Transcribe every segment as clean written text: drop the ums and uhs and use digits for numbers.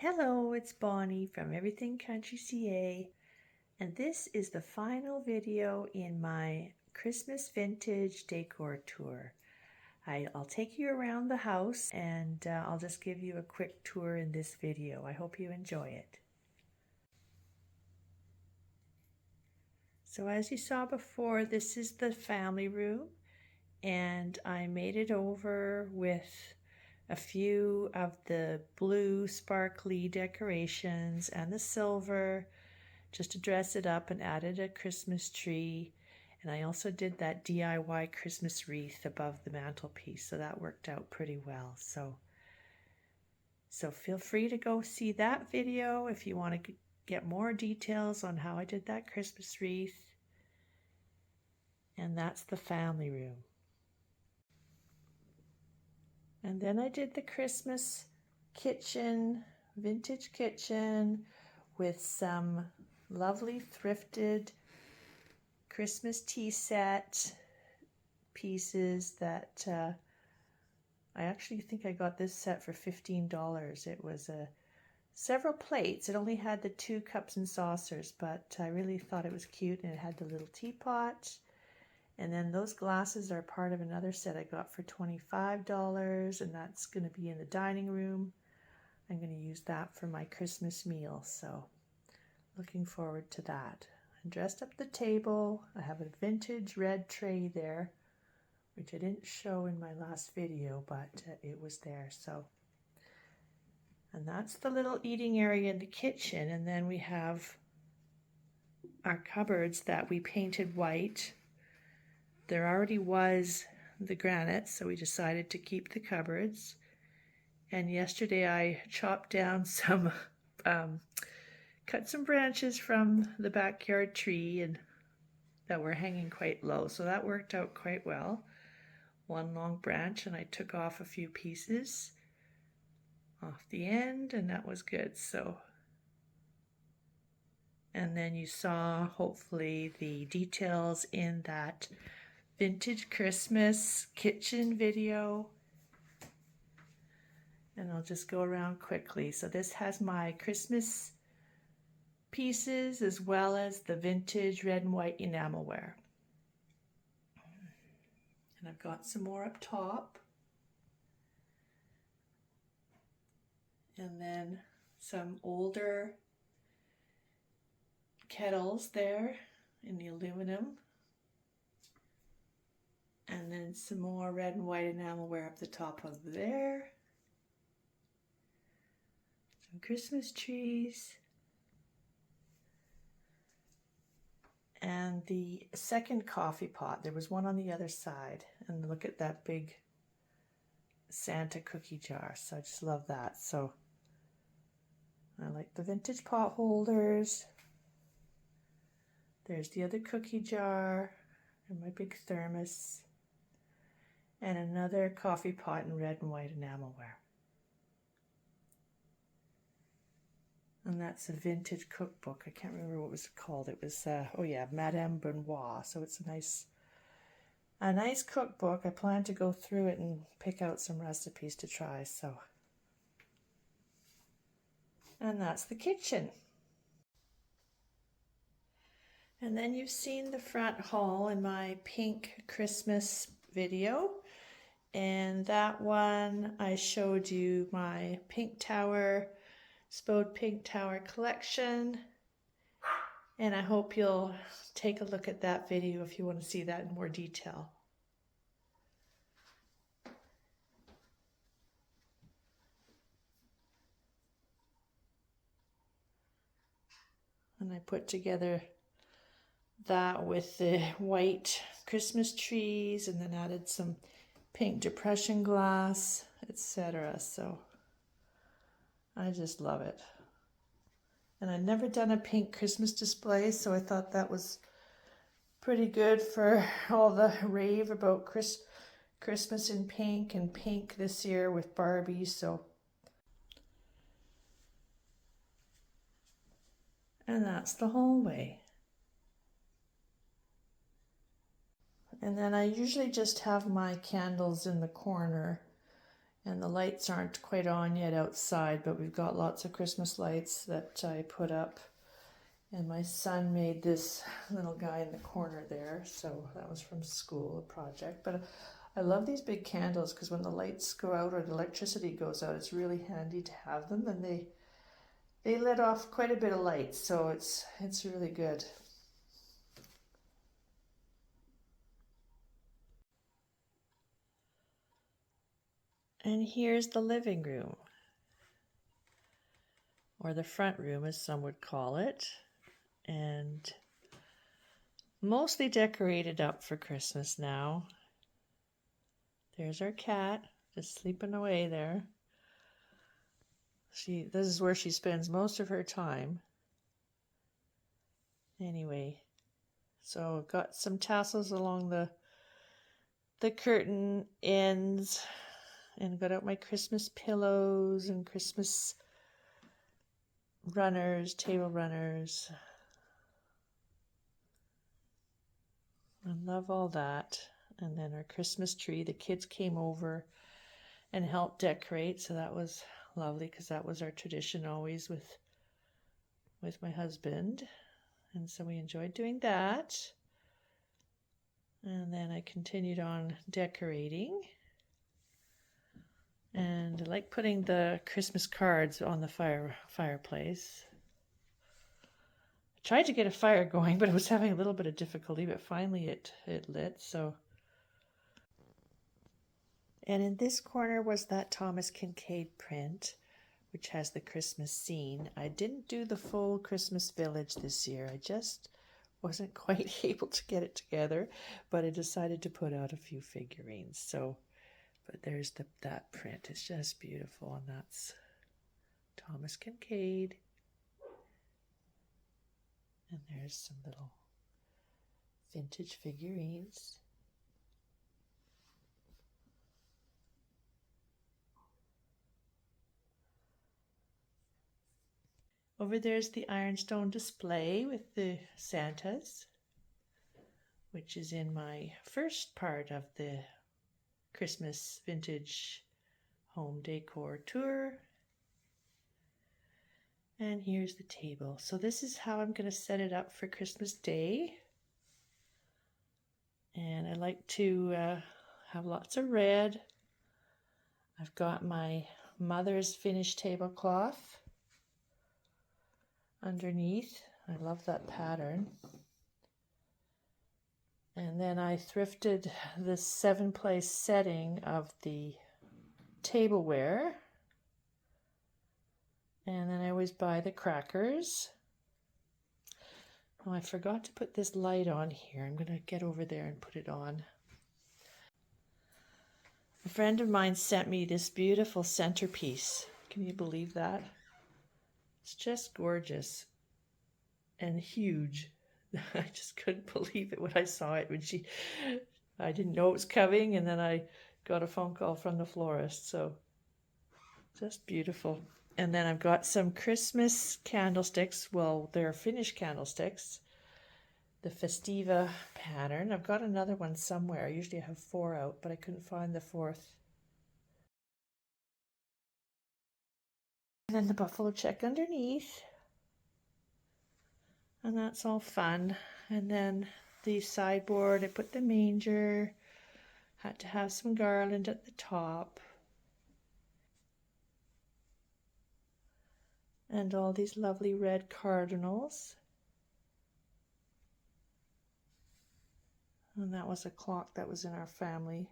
Hello, it's Bonnie from Everything Country CA, and this is the final video in my Christmas Vintage Decor Tour. I'll take you around the house and I'll just give you a quick tour in this video. I hope you enjoy it. So as you saw before, this is the family room, and I made it over with a few of the blue sparkly decorations and the silver just to dress it up, and added a Christmas tree. And I also did that DIY Christmas wreath above the mantelpiece, so that worked out pretty well. So feel free to go see that video if you want to get more details on how I did that Christmas wreath. And that's the family room. And then I did the Christmas kitchen, vintage kitchen, with some lovely thrifted Christmas tea set pieces that I actually think I got this set for $15. It was several plates. It only had the 2 cups and saucers, but I really thought it was cute, and it had the little teapot. And then those glasses are part of another set I got for $25, and that's going to be in the dining room. I'm going to use that for my Christmas meal, so looking forward to that. I dressed up the table. I have a vintage red tray there, which I didn't show in my last video, but it was there. And that's the little eating area in the kitchen. And then we have our cupboards that we painted white. There already was the granite, so we decided to keep the cupboards. And yesterday I chopped down some, cut some branches from the backyard tree and that were hanging quite low. So that worked out quite well. One long branch, and I took off a few pieces off the end, and that was good. So, and then you saw hopefully the details in that vintage Christmas kitchen video, and I'll just go around quickly. So this has my Christmas pieces as well as the vintage red and white enamelware, and I've got some more up top, and then some older kettles there in the aluminum. And then some more red and white enamelware up the top of there. Some Christmas trees. And the second coffee pot. There was one on the other side. And look at that big Santa cookie jar. So I just love that. So I like the vintage pot holders. There's the other cookie jar and my big thermos. And another coffee pot in red and white enamelware. And that's a vintage cookbook. I can't remember what it was called. It was, oh yeah, Madame Benoit. So it's a nice cookbook. I plan to go through it and pick out some recipes to try. So, and that's the kitchen. And then you've seen the front hall in my pink Christmas video. And that one, I showed you my Pink Tower, Spode Pink Tower collection. And I hope you'll take a look at that video if you want to see that in more detail. And I put together that with the white Christmas trees, and then added some pink depression glass, etc. So I just love it. And I'd never done a pink Christmas display, so I thought that was pretty good for all the rave about Christmas in pink, and pink this year with Barbie. So, and that's the hallway. And then I usually just have my candles in the corner, And the lights aren't quite on yet outside, but we've got lots of Christmas lights that I put up. And my son made this little guy in the corner there, so that was from school, a project. But I love these big candles because when the lights go out or the electricity goes out, it's really handy to have them, and they let off quite a bit of light, so it's really good. And here's the living room, or the front room as some would call it, and mostly decorated up for Christmas now. There's our cat just sleeping away there. This is where she spends most of her time. Anyway, so I've got some tassels along the curtain ends, and got out my Christmas pillows and Christmas runners, table runners. I love all that. And then our Christmas tree, the kids came over and helped decorate, so that was lovely because that was our tradition always with my husband. And so we enjoyed doing that. And then I continued on decorating. And I like putting the Christmas cards on the fireplace. I tried to get a fire going, but it was having a little bit of difficulty, but finally it lit, so. And in this corner was that Thomas Kincaid print, which has the Christmas scene. I didn't do the full Christmas village this year. I just wasn't quite able to get it together, but I decided to put out a few figurines. So, but there's that print. It's just beautiful, and that's Thomas Kincaid. And there's some little vintage figurines. Over there's the Ironstone display with the Santas, which is in my first part of the Christmas vintage home decor tour. And here's the table. So this is how I'm going to set it up for Christmas Day. And I like to have lots of red. I've got my mother's finished tablecloth underneath. I love that pattern. And then I thrifted this 7-place setting of the tableware. And then I always buy the crackers. Oh, I forgot to put this light on here. I'm going to get over there and put it on. A friend of mine sent me this beautiful centerpiece. Can you believe that? It's just gorgeous and huge. I just couldn't believe it when I saw it. I didn't know it was coming, and then I got a phone call from the florist. So just beautiful. And then I've got some Christmas candlesticks. Well, they're finished candlesticks. The Festiva pattern. I've got another one somewhere. Usually I have 4 out, but I couldn't find the 4th. And then the buffalo check underneath. And that's all fun. And then the sideboard, I put the manger. Had to have some garland at the top. And all these lovely red cardinals. And that was a clock that was in our family.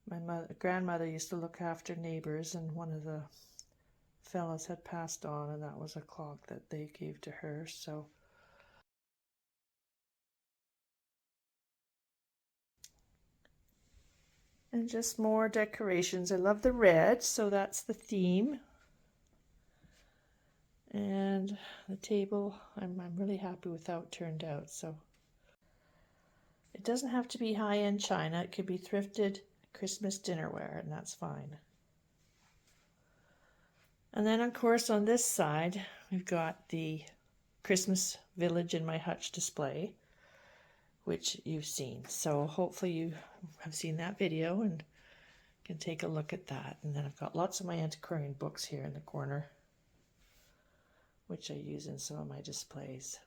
My grandmother used to look after neighbors, and one of the fellows had passed on, and that was a clock that they gave to her. So and just more decorations. I love the red, so that's the theme. And the table, I'm really happy with how it turned out. So it doesn't have to be high-end china. It could be thrifted Christmas dinnerware, and that's fine. And then, of course, on this side, we've got the Christmas Village in My Hutch display, which you've seen. So hopefully you have seen that video and can take a look at that. And then I've got lots of my antiquarian books here in the corner, which I use in some of my displays.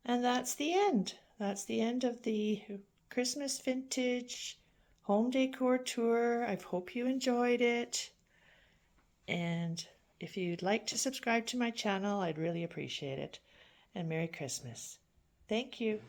And that's the end. That's the end of the Christmas Vintage Home Decor Tour. I hope you enjoyed it. And if you'd like to subscribe to my channel, I'd really appreciate it. And Merry Christmas. Thank you.